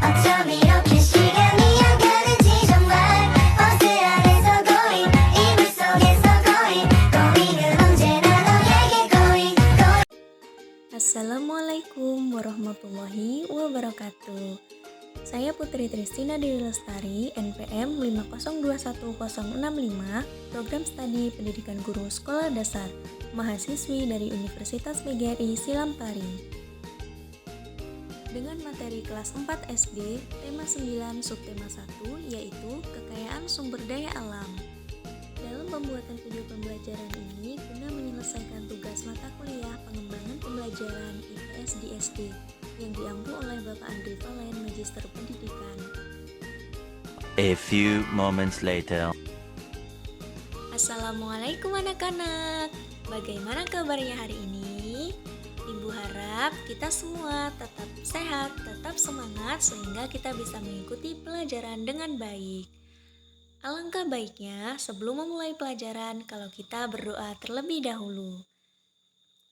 어쩜 이렇게 시간이 안 가는지 정말 버스 안에서 고잉 이불 속에서 고잉은 언제나 너에게 고잉. Assalamualaikum warahmatullahi wabarakatuh. Saya Putri Tristina Dewi Lestari, NPM 5021065, Program Studi Pendidikan Guru Sekolah Dasar, mahasiswi dari Universitas PGRI Silampari. Dengan materi kelas 4 SD, tema 9, subtema 1, yaitu kekayaan sumber daya alam. Dalam pembuatan video pembelajaran ini, guna menyelesaikan tugas mata kuliah pengembangan pembelajaran IPS di SD yang diampu oleh Bapak Andri Valen, Magister Pendidikan. A few moments later. Assalamualaikum anak-anak. Bagaimana kabarnya hari ini? Ibu harap kita semua tetap sehat, tetap semangat sehingga kita bisa mengikuti pelajaran dengan baik. Alangkah baiknya sebelum memulai pelajaran kalau kita berdoa terlebih dahulu.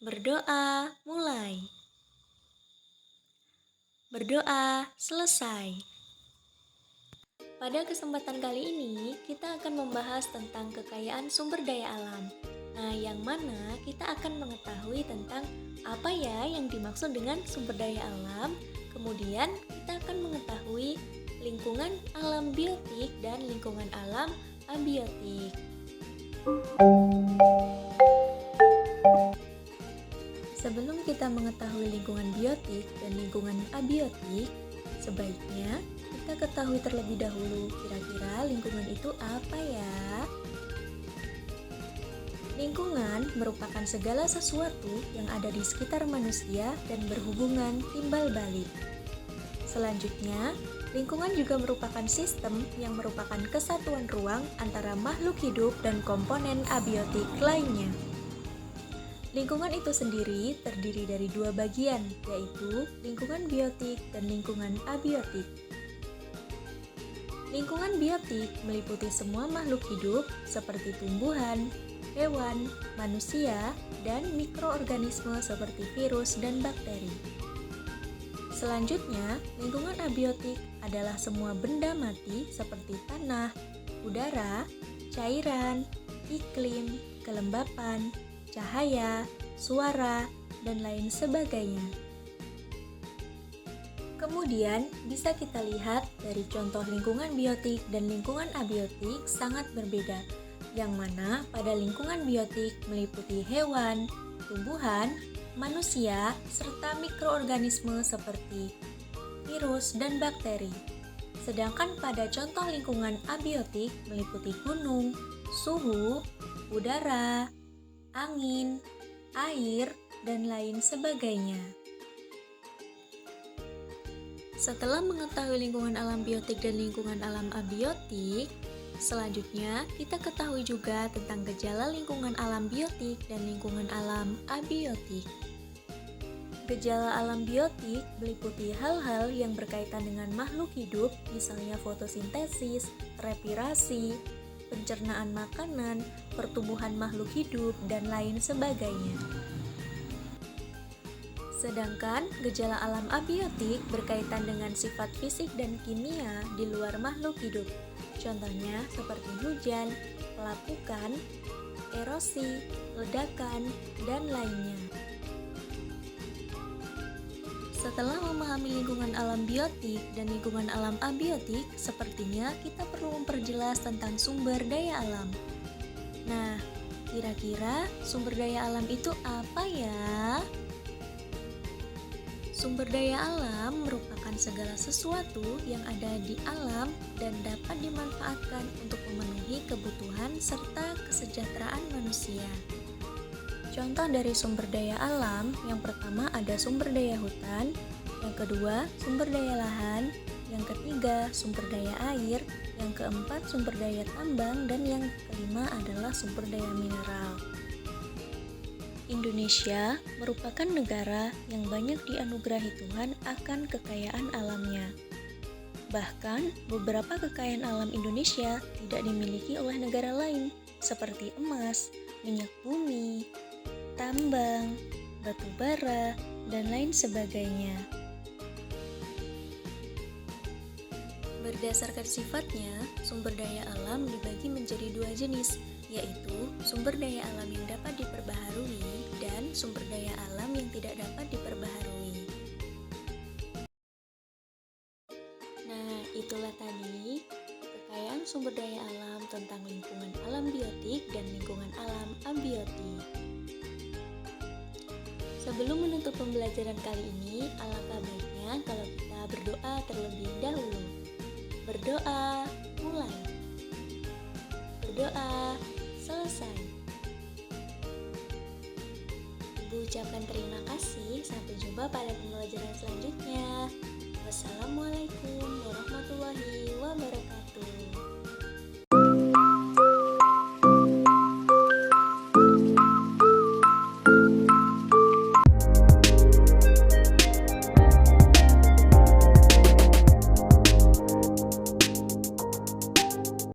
Berdoa, mulai. Berdoa, selesai. Pada kesempatan kali ini, kita akan membahas tentang kekayaan sumber daya alam. Nah, yang mana kita akan mengetahui tentang apa ya yang dimaksud dengan sumber daya alam. Kemudian, kita akan mengetahui lingkungan alam biotik dan lingkungan alam abiotik. Sebelum kita mengetahui lingkungan biotik dan lingkungan abiotik, sebaiknya kita ketahui terlebih dahulu kira-kira lingkungan itu apa ya? Lingkungan merupakan segala sesuatu yang ada di sekitar manusia dan berhubungan timbal balik. Selanjutnya, lingkungan juga merupakan sistem yang merupakan kesatuan ruang antara makhluk hidup dan komponen abiotik lainnya. Lingkungan itu sendiri terdiri dari dua bagian, yaitu lingkungan biotik dan lingkungan abiotik. Lingkungan biotik meliputi semua makhluk hidup seperti tumbuhan, hewan, manusia, dan mikroorganisme seperti virus dan bakteri. Selanjutnya, lingkungan abiotik adalah semua benda mati seperti tanah, udara, cairan, iklim, kelembapan, cahaya, suara, dan lain sebagainya. Kemudian, bisa kita lihat dari contoh lingkungan biotik dan lingkungan abiotik sangat berbeda, yang mana pada lingkungan biotik meliputi hewan, tumbuhan, manusia, serta mikroorganisme seperti virus dan bakteri. Sedangkan pada contoh lingkungan abiotik meliputi gunung, suhu, udara, angin, air, dan lain sebagainya. Setelah mengetahui lingkungan alam biotik dan lingkungan alam abiotik, selanjutnya kita ketahui juga tentang gejala lingkungan alam biotik dan lingkungan alam abiotik. Gejala alam biotik meliputi hal-hal yang berkaitan dengan makhluk hidup, misalnya fotosintesis, respirasi, pencernaan makanan, pertumbuhan makhluk hidup, dan lain sebagainya. Sedangkan gejala alam abiotik berkaitan dengan sifat fisik dan kimia di luar makhluk hidup. Contohnya seperti hujan, pelapukan, erosi, ledakan, dan lainnya. Setelah memahami lingkungan alam biotik dan lingkungan alam abiotik, sepertinya kita perlu memperjelas tentang sumber daya alam. Nah, kira-kira sumber daya alam itu apa ya? Sumber daya alam merupakan segala sesuatu yang ada di alam dan dapat dimanfaatkan untuk memenuhi kebutuhan serta kesejahteraan manusia. Contoh dari sumber daya alam, yang pertama ada sumber daya hutan, yang kedua sumber daya lahan, yang ketiga sumber daya air, yang keempat sumber daya tambang, dan yang kelima adalah sumber daya mineral. Indonesia merupakan negara yang banyak dianugerahi Tuhan akan kekayaan alamnya. Bahkan, beberapa kekayaan alam Indonesia tidak dimiliki oleh negara lain, seperti emas, minyak bumi, tambang, batu bara, dan lain sebagainya. Berdasarkan sifatnya, sumber daya alam dibagi menjadi dua jenis, yaitu sumber daya alam yang dapat diperbaharui dan sumber daya alam yang tidak dapat diperbaharui. Nah, itulah tadi kekayaan sumber daya alam tentang lingkungan alam biotik dan lingkungan alam abiotik. Sebelum menutup pembelajaran kali ini, alangkah baiknya kalau kita berdoa terlebih dahulu. Berdoa, mulai. Berdoa, selesai. Ibu ucapkan terima kasih. Sampai jumpa pada pembelajaran selanjutnya. Wassalamualaikum.